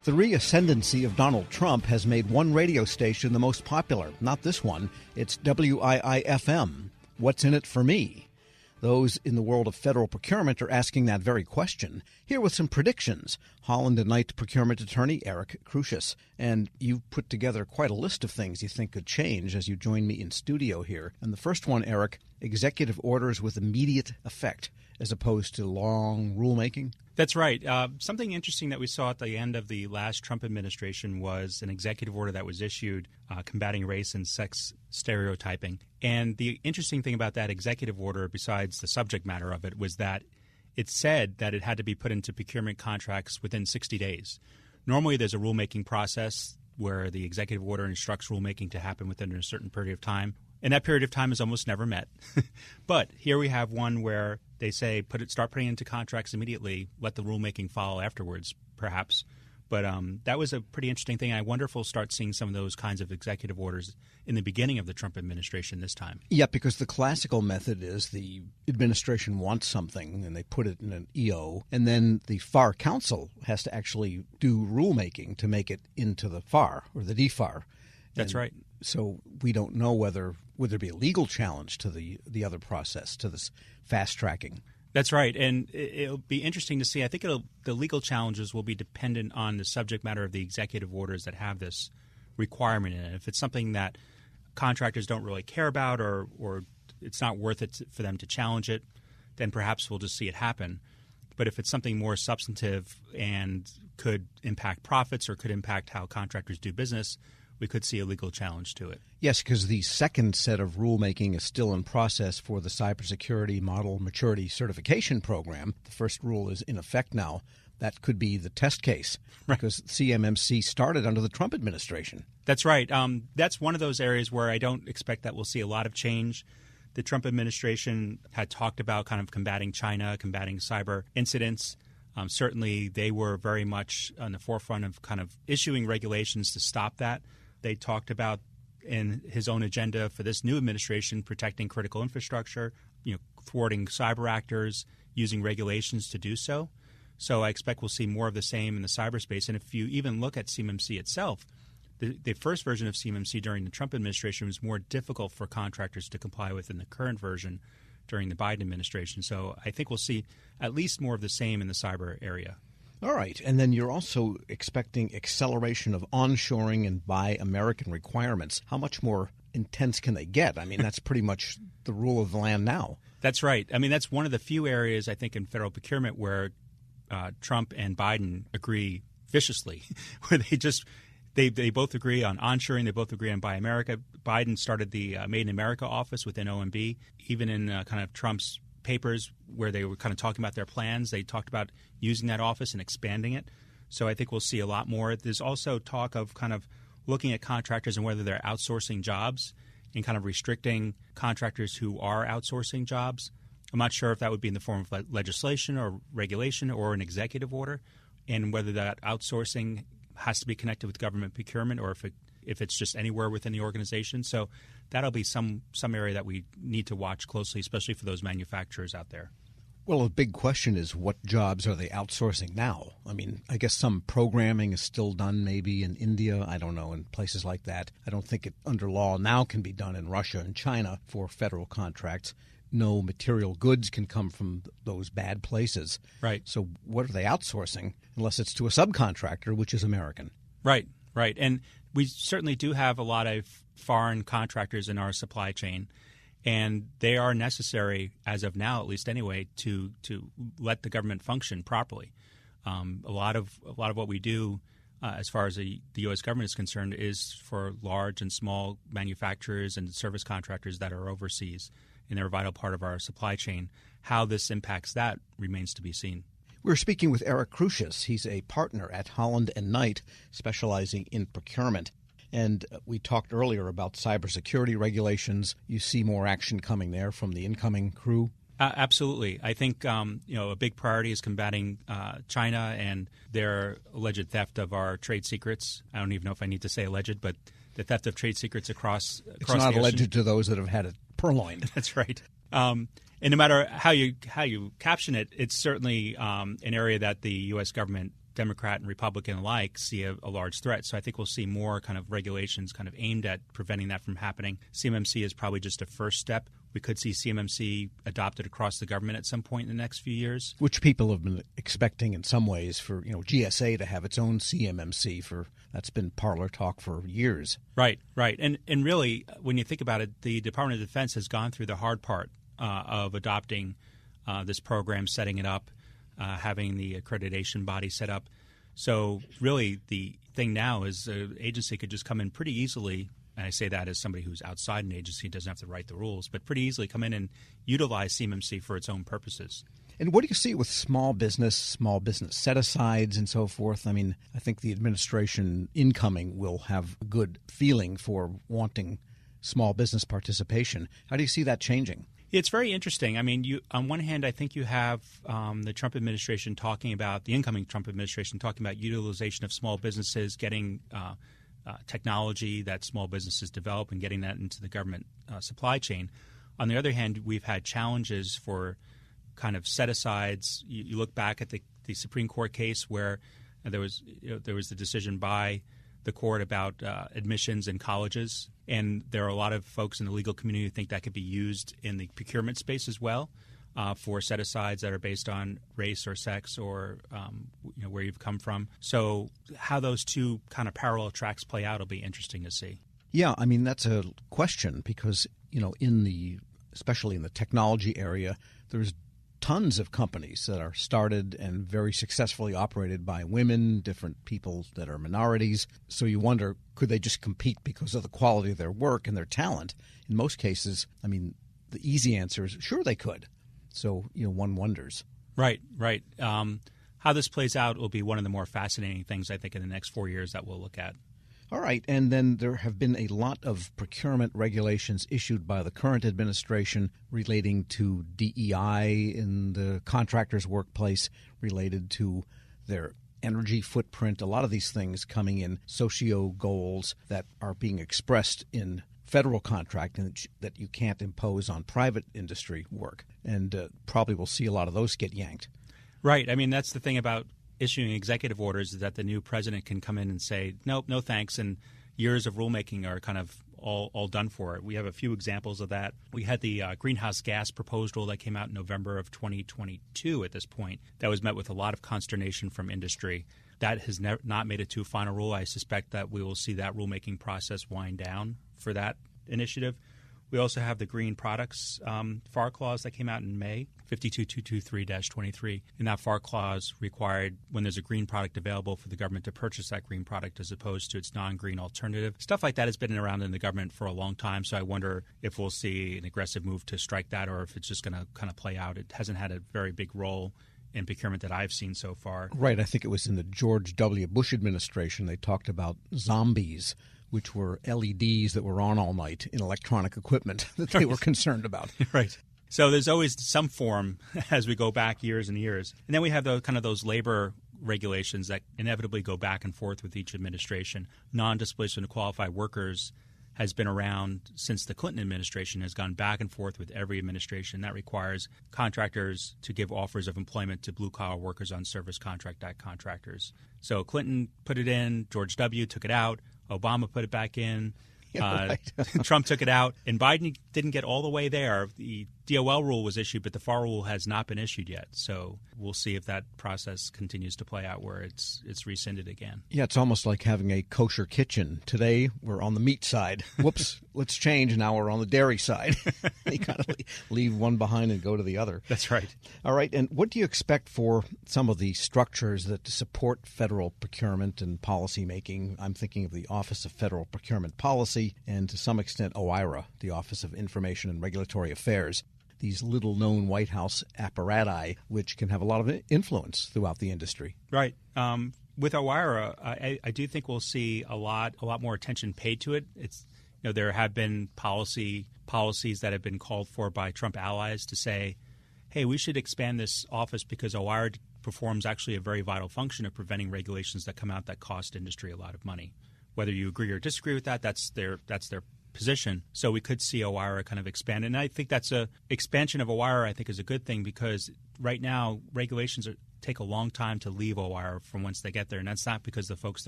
The reascendancy of Donald Trump has made one radio station the most popular. Not this one. It's WII-FM. What's in it for me? Those in the world of federal procurement are asking that very question. Here with some predictions, Holland and Knight procurement attorney Eric Crusius. And you've put together quite a list of things you think could change as you join me in studio here. And the first one, Eric, executive orders with immediate effect as opposed to long rulemaking. That's right. Something interesting that we saw at the end of the last Trump administration was an executive order that was issued combating race and sex stereotyping. And the interesting thing about that executive order, besides the subject matter of it, was that it said that it had to be put into procurement contracts within 60 days. Normally, there's a rulemaking process where the executive order instructs rulemaking to happen within a certain period of time. And that period of time is almost never met. But here we have one where they say start putting into contracts immediately, let the rulemaking follow afterwards, perhaps. But that was a pretty interesting thing. I wonder if we'll start seeing some of those kinds of executive orders in the beginning of the Trump administration this time. Yeah, because the classical method is the administration wants something and they put it in an EO, and then the FAR Council has to actually do rulemaking to make it into the FAR or the DFAR. That's right. So we don't know would there be a legal challenge to the other process, to this fast tracking. That's right, and it'll be interesting to see. I think the legal challenges will be dependent on the subject matter of the executive orders that have this requirement in it. If it's something that contractors don't really care about or it's not worth it for them to challenge it, then perhaps we'll just see it happen. But if it's something more substantive and could impact profits or could impact how contractors do business, we could see a legal challenge to it. Yes, because the second set of rulemaking is still in process for the Cybersecurity Model Maturity Certification Program. The first rule is in effect now. That could be the test case, right, because CMMC started under the Trump administration. That's right. That's one of those areas where I don't expect that we'll see a lot of change. The Trump administration had talked about kind of combating China, combating cyber incidents. Certainly, they were very much on the forefront of kind of issuing regulations to stop that. They talked about in his own agenda for this new administration protecting critical infrastructure, thwarting cyber actors, using regulations to do so. So I expect we'll see more of the same in the cyberspace. And if you even look at CMMC itself, the first version of CMMC during the Trump administration was more difficult for contractors to comply with than the current version during the Biden administration. So I think we'll see at least more of the same in the cyber area. All right. And then you're also expecting acceleration of onshoring and Buy American requirements. How much more intense can they get? I mean, that's pretty much the rule of the land now. That's right. I mean, that's one of the few areas, I think, in federal procurement where Trump and Biden agree viciously, where they both agree on onshoring. They both agree on Buy America. Biden started the Made in America office within OMB. Even in kind of Trump's papers where they were kind of talking about their plans, they talked about using that office and expanding it. So I think we'll see a lot more. There's also talk of kind of looking at contractors and whether they're outsourcing jobs and kind of restricting contractors who are outsourcing jobs. I'm not sure if that would be in the form of legislation or regulation or an executive order, and whether that outsourcing has to be connected with government procurement or if it's just anywhere within the organization. So that'll be some area that we need to watch closely, especially for those manufacturers out there. Well, a big question is what jobs are they outsourcing now? I mean, I guess some programming is still done maybe in India, I don't know, in places like that. I don't think it under law now can be done in Russia and China for federal contracts. No material goods can come from those bad places. Right. So what are they outsourcing unless it's to a subcontractor, which is American? Right. And we certainly do have a lot of foreign contractors in our supply chain, and they are necessary, as of now, at least anyway, to let the government function properly. A lot of what we do, as far as the U.S. government is concerned, is for large and small manufacturers and service contractors that are overseas, and they're a vital part of our supply chain. How this impacts that remains to be seen. We're speaking with Eric Crusius. He's a partner at Holland and Knight, specializing in procurement. And we talked earlier about cybersecurity regulations. You see more action coming there from the incoming crew? Absolutely. I think a big priority is combating China and their alleged theft of our trade secrets. I don't even know if I need to say alleged, but the theft of trade secrets across it's not alleged to those that have had it purloined. That's right. And no matter how you caption it, it's certainly an area that the U.S. government Democrat and Republican alike see a large threat. So I think we'll see more kind of regulations kind of aimed at preventing that from happening. CMMC is probably just a first step. We could see CMMC adopted across the government at some point in the next few years. Which people have been expecting in some ways for, GSA to have its own CMMC. That's been parlor talk for years. Right. And really, when you think about it, the Department of Defense has gone through the hard part of adopting this program, setting it up, having the accreditation body set up. So really the thing now is the agency could just come in pretty easily, and I say that as somebody who's outside an agency, doesn't have to write the rules, but pretty easily come in and utilize CMMC for its own purposes. And what do you see with small business set-asides and so forth? I mean, I think the administration incoming will have a good feeling for wanting small business participation. How do you see that changing? It's very interesting. I mean, on one hand, I think you have the Trump administration the incoming Trump administration talking about utilization of small businesses, getting technology that small businesses develop and getting that into the government supply chain. On the other hand, we've had challenges for kind of set-asides. You look back at the Supreme Court case where there was the decision by the court about admissions in colleges, and there are a lot of folks in the legal community who think that could be used in the procurement space as well for set-asides that are based on race or sex or where you've come from. So how those two kind of parallel tracks play out will be interesting to see. Yeah, I mean, that's a question because, especially in the technology area, there's tons of companies that are started and very successfully operated by women, different people that are minorities. So you wonder, could they just compete because of the quality of their work and their talent? In most cases, I mean, the easy answer is sure they could. So, one wonders. Right. How this plays out will be one of the more fascinating things, I think, in the next 4 years that we'll look at. All right. And then there have been a lot of procurement regulations issued by the current administration relating to DEI in the contractor's workplace, related to their energy footprint, a lot of these things coming in socio goals that are being expressed in federal contract and that you can't impose on private industry work. And probably we'll see a lot of those get yanked. Right. I mean, that's the thing about issuing executive orders, is that the new president can come in and say, nope, no thanks, and years of rulemaking are kind of all done for it. We have a few examples of that. We had the greenhouse gas proposed rule that came out in November of 2022 at this point that was met with a lot of consternation from industry. That has not made it to a final rule. I suspect that we will see that rulemaking process wind down for that initiative. We also have the green products FAR clause that came out in May, 52223-23. And that FAR clause required when there's a green product available for the government to purchase that green product as opposed to its non-green alternative. Stuff like that has been around in the government for a long time, so I wonder if we'll see an aggressive move to strike that or if it's just going to kind of play out. It hasn't had a very big role in procurement that I've seen so far. Right. I think it was in the George W. Bush administration they talked about zombies, which were LEDs that were on all night in electronic equipment that they were concerned about. Right. So there's always some form as we go back years and years. And then we have those labor regulations that inevitably go back and forth with each administration. Non-displacement of qualified workers has been around since the Clinton administration, has gone back and forth with every administration. That requires contractors to give offers of employment to blue-collar workers on service contract contractors. So Clinton put it in, George W. took it out, Obama put it back in, Trump took it out, and Biden didn't get all the way there. The DOL rule was issued, but the FAR rule has not been issued yet. So we'll see if that process continues to play out where it's rescinded again. Yeah, it's almost like having a kosher kitchen. Today we're on the meat side. Whoops, let's change. Now we're on the dairy side. You kind of leave one behind and go to the other. That's right. All right. And what do you expect for some of the structures that support federal procurement and policy making? I'm thinking of the Office of Federal Procurement Policy and to some extent OIRA, the Office of Information and Regulatory Affairs. These little-known White House apparati, which can have a lot of influence throughout the industry. Right. With OIRA, I do think we'll see a lot more attention paid to it. It's there have been policies that have been called for by Trump allies to say, hey, we should expand this office because OIRA performs actually a very vital function of preventing regulations that come out that cost industry a lot of money. Whether you agree or disagree with that, that's their position. So we could see OIRA kind of expand. And I think that's a expansion of OIRA, I think, is a good thing because right now regulations take a long time to leave a wire from once they get there, and that's not because the folks